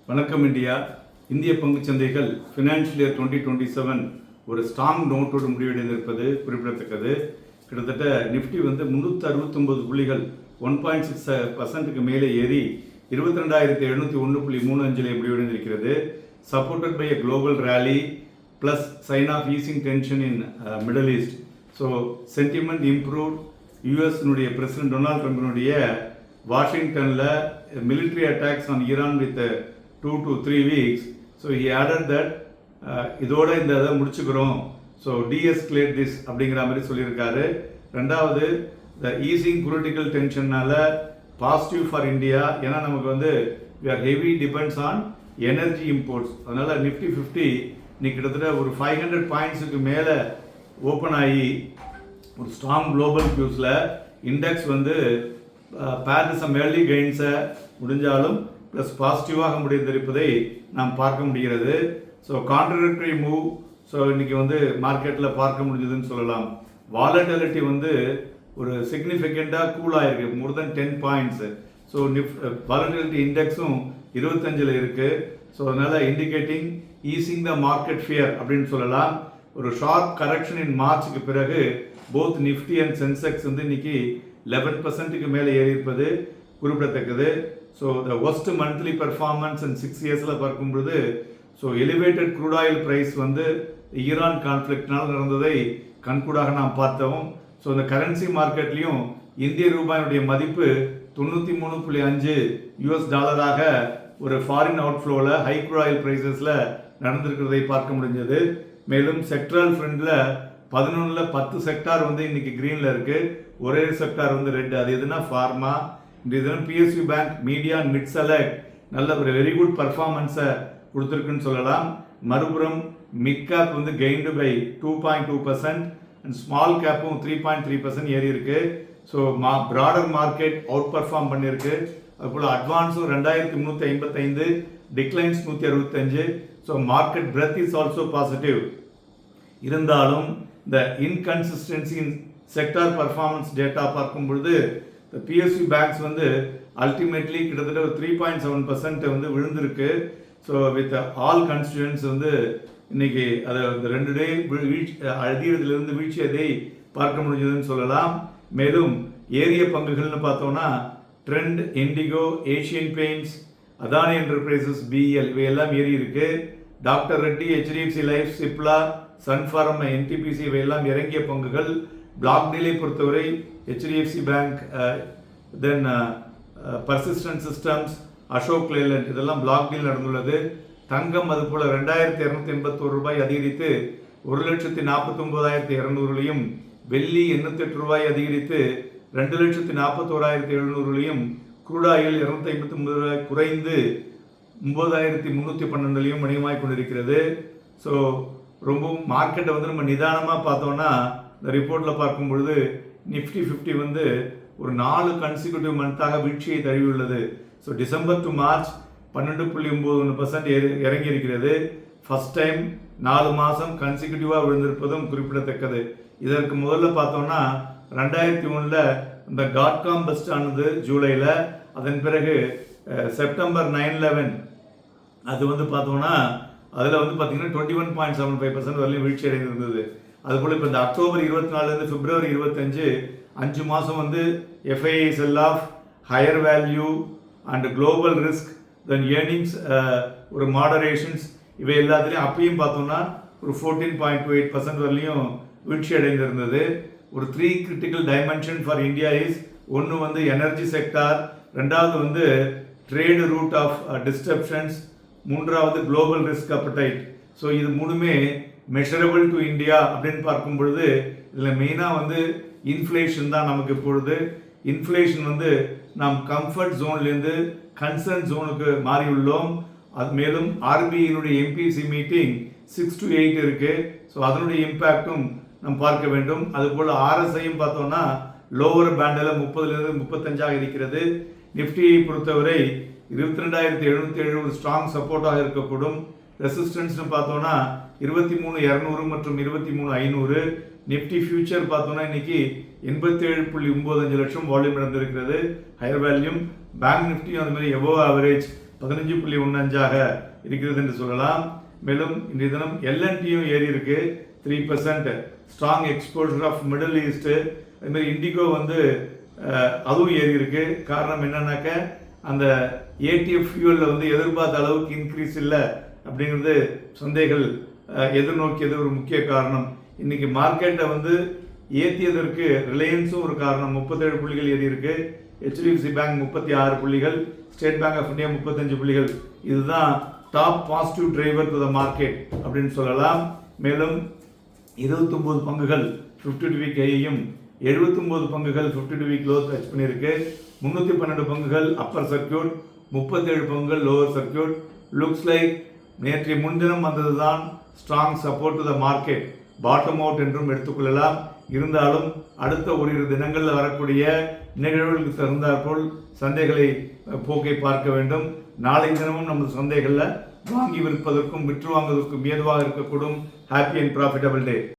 வணக்கம் இந்தியா. இந்திய பங்குச்சந்தைகள் financial year 2027 ஒரு ஸ்ட்ராங் நோட்டோடு முடிவடைந்திருப்பது குறிப்பிடத்தக்கது. கிட்டத்தட்ட நிஃப்டி 369 புள்ளிகள் 1.6% மேலே ஏறி 22,701.35 முடிவடைந்திருக்கிறது. Supported by a global rally plus sign of easing tension in Middle East. So sentiment improved. யூஎஸ்னுடைய பிரசிடென்ட் டொனால்ட் ட்ரம்பினுடைய வாஷிங்டனில் military attacks on Iran with 2 to 3 weeks. So he added that இதோட இந்த இதை முடிச்சுக்கிறோம், ஸோ de-escalate this அப்படிங்கிற மாதிரி சொல்லியிருக்காரு. ரெண்டாவது, த ஈஸிங் பொலிட்டிக்கல் டென்ஷன்னால பாசிட்டிவ் ஃபார் இந்தியா. ஏன்னா நமக்கு we are heavy depends on energy imports. அதனால் நிஃப்டி 50 இன்னைக்கு கிட்டத்தட்ட ஒரு 500 பாயிண்ட்ஸுக்கு மேலே ஓப்பன் ஆகி ஒரு ஸ்ட்ராங் குளோபல் வியூஸில் இண்டெக்ஸ் பேர் சம் ஏர்லி கெயின்ஸை முடிஞ்சாலும் ப்ளஸ் பாசிட்டிவாக முடிந்திருப்பதை நாம் பார்க்க முடிகிறது. So contradictory move. ஸோ இன்றைக்கி மார்க்கெட்டில் பார்க்க முடிஞ்சதுன்னு சொல்லலாம். வாலட்டிலிட்டி ஒரு சிக்னிஃபிகண்ட்டாக கூலாக இருக்குது, மோர் தென் 10 பாயிண்ட்ஸு. ஸோ வாலட்டிலிட்டி இண்டெக்ஸும் 25 இருக்குது. ஸோ அதனால் indicating easing the market fear அப்படின்னு சொல்லலாம். ஒரு ஷார்ப் கரெக்ஷன் இன் மார்ச்சுக்கு பிறகு போத் நிஃப்டி அண்ட் சென்செக்ஸ் இன்னைக்கு 11%க்கு மேலே ஏறி இருப்பது குறிப்பிடத்தக்கது. So the worst monthly performance and 6 இயர்ஸில் பார்க்கும்பொழுது so elevated crude oil price Iran கான்ஃப்ளிக்ட்னால் நடந்ததை கண்கூடாக நாம் பார்த்தோம். ஸோ இந்த கரன்சி மார்க்கெட்லேயும் இந்திய ரூபாயினுடைய மதிப்பு 93.5 US டாலராக ஒரு ஃபாரின் அவுட்ஃப்ளோவில் ஹை க்ரூட் ஆயில் ப்ரைஸஸில் நடந்திருக்கிறதை பார்க்க முடிஞ்சது. மேலும் செக்டரல் ஃப்ரண்டில் 11ல் 10 செக்டார் இன்னைக்கு க்ரீனில் இருக்குது. ஒரே செக்டார் ரெட். அது எதுனா ஃபார்மா. இந்த இதுனா PSU bank, media and mid select நல்ல ஒரு வெரி குட் பர்ஃபார்மன்ஸை கொடுத்துருக்குன்னு சொல்லலாம். மறுபுறம் mid cap gained by 2.2% and small கேப்பும் 3.3% ஏறி இருக்கு. So broader market outperform பண்ணியிருக்கு. அதுபோல் அட்வான்ஸும் 2355, declines 165. So market breadth is also positive. இருந்தாலும் இந்த inconsistency in sector performance data பார்க்கும் பொழுது இந்த பிஎஸ்யூ பேங்க்ஸ் அல்டிமேட்லி கிட்டத்தட்ட ஒரு 3.7% விழுந்திருக்கு. ஸோ வித் ஆல் கன்ஸ்டியூன்ஸ் இன்னைக்கு அதை 2 டே அதிகத்திலிருந்து வீழ்ச்சியதை பார்க்க முடிஞ்சதுன்னு சொல்லலாம். மேலும் ஏரிய பங்குகள்னு பார்த்தோம்னா ட்ரெண்ட், இண்டிகோ, ஏஷியன் பெயிண்ட்ஸ், அதானி என்டர்பிரைசஸ், பிஎல் இவையெல்லாம் ஏறி இருக்கு. Doctor Reddy, HDFC life, Cipla, Sun Pharma, NTPC இவையெல்லாம் இறங்கிய பங்குகள். பிளாக் டீலை பொறுத்தவரை HDFC bank, then Persistent Systems, Ashok Leyland இதெல்லாம் பிளாக் டீல் நடந்துள்ளது. தங்கம் அதுபோல் 2281 ரூபாய் அதிகரித்து 1,49,200, வெள்ளி 808 ரூபாய் அதிகரித்து 2,41,700, க்ரூட் ஆயில் 259 ரூபாய் குறைந்து 9,312 வணிகமாய் கொண்டிருக்கிறது. ஸோ ரொம்பவும் மார்க்கெட்டை நம்ம நிதானமாக பார்த்தோம்னா இந்த ரிப்போர்ட்டில் பார்க்கும் பொழுது நிஃப்டி 50 ஒரு 4 கன்சிக்யூட்டிவ் மந்த்தாக வீழ்ச்சியை தழுவியுள்ளது. ஸோ டிசம்பர் டு மார்ச் 12.91% இறங்கி இருக்கிறது. ஃபர்ஸ்ட் டைம் 4 மாதம் கன்சிக்யூட்டிவாக விழுந்திருப்பதும் குறிப்பிடத்தக்கது. இதற்கு முதல்ல பார்த்தோம்னா 2001 இந்த டாட்காம் பஸ்ட் ஆனது ஜூலையில். அதன் பிறகு செப்டம்பர் 9/11 அது பார்த்தோம்னா அதில் பார்த்தீங்கன்னா 21.75% வரையிலும் வீழ்ச்சி அடைந்திருந்தது. அதுபோல் இப்போ இந்த அக்டோபர் 24 பிப்ரவரி 25 5 மாதம் FII sell off, higher value and global risk, then earnings ஒரு மாடரேஷன்ஸ் இவை எல்லாத்துலேயும் அப்பயும் பார்த்தோம்னா ஒரு 14.28% வரலையும் வீழ்ச்சி அடைந்திருந்தது. ஒரு 3 critical dimension for India is ஒன்று எனர்ஜி செக்டார், ரெண்டாவது ட்ரேடு ரூட் ஆஃப் டிஸ்டர்ப்ஷன்ஸ், மூன்றாவது குளோபல் ரிஸ்க் அப்படைட். ஸோ இது மூணுமே மெஷரபிள் டு இந்தியா அப்படின்னு பார்க்கும் பொழுது இதில் மெயினாக இன்ஃப்ளேஷன் தான் நமக்கு இப்பொழுது. இன்ஃப்ளேஷன் நாம் கம்ஃபர்ட் ஜோன்லேருந்து கன்சர்ன் ஜோனுக்கு மாறியுள்ளோம். அது மேலும் ஆர்பிஐனுடைய MPC மீட்டிங் 6 to 8 இருக்குது. ஸோ அதனுடைய இம்பேக்டும் நாம் பார்க்க வேண்டும். அதுபோல் RSIயும் பார்த்தோம்னா லோவர் பேண்டில் 30லிருந்து 35 இருக்கிறது. நிஃப்டியை பொறுத்தவரை 22,770 ஸ்ட்ராங் சப்போர்ட்டாக இருக்கக்கூடும். ரெசிஸ்டன்ஸ்னு பார்த்தோம்னா 23,200 மற்றும் 23,500. நிஃப்டி ஃபியூச்சர் பார்த்தோம்னா இன்னைக்கு 87.95 லட்சம் வால்யூம் நடந்திருக்கிறது. ஹையர் வேல்யூம். பேங்க் நிஃப்டியும் அது மாதிரி எபோவ் ஆவரேஜ் 15.15ஆக இருக்கிறது என்று சொல்லலாம். மேலும் இன்றைய தினம் எல்என்டியும் ஏறி இருக்கு 3%. Strong exporter of Middle East. அதுமாதிரி இண்டிகோ வந்து அதுவும் ஏறி இருக்கு. காரணம் என்னன்னாக்க அந்த ஏடிஎஃப் ஃபியூவலில் வந்து எதிர்பார்த்த அளவுக்கு இன்க்ரீஸ் இல்லை அப்படிங்கிறது சந்தைகள் எதிர்நோக்கியது ஒரு முக்கிய காரணம். இன்னைக்கு மார்க்கெட்டை வந்து ஏற்றியதற்கு ரிலையன்ஸும் ஒரு காரணம். 37 புள்ளிகள் ஏறி இருக்கு. HDFC பேங்க் 36 புள்ளிகள், ஸ்டேட் பேங்க் ஆஃப் இந்தியா 35 புள்ளிகள். இதுதான் top positive driver to the market அப்படின்னு சொல்லலாம். மேலும் 29 பங்குகள் 52 வீக் ஹையையும் 79 பங்குகள் 52 வீக் லோ டச் பண்ணியிருக்கு. 312 பங்குகள் அப்பர் சர்க்கியூட், 37 பங்குகள் லோவர் சர்க்கியூட். லுக்ஸ் லைக் நேற்றைய முன்தினம் வந்தது தான் strong support to the market, bottom out என்றும் எடுத்துக்கொள்ளலாம். இருந்தாலும் அடுத்த ஓரிரு தினங்களில் வரக்கூடிய நிகழ்வுகளுக்கு தகுந்தாற்போல் சந்தைகளை போக்கை பார்க்க வேண்டும். நாளை தினமும் நமது சந்தைகளில் வாங்கி விற்பதற்கும் விற்று வாங்குவதற்கும் ஏதுவாக இருக்கக்கூடும். Happy and profitable day.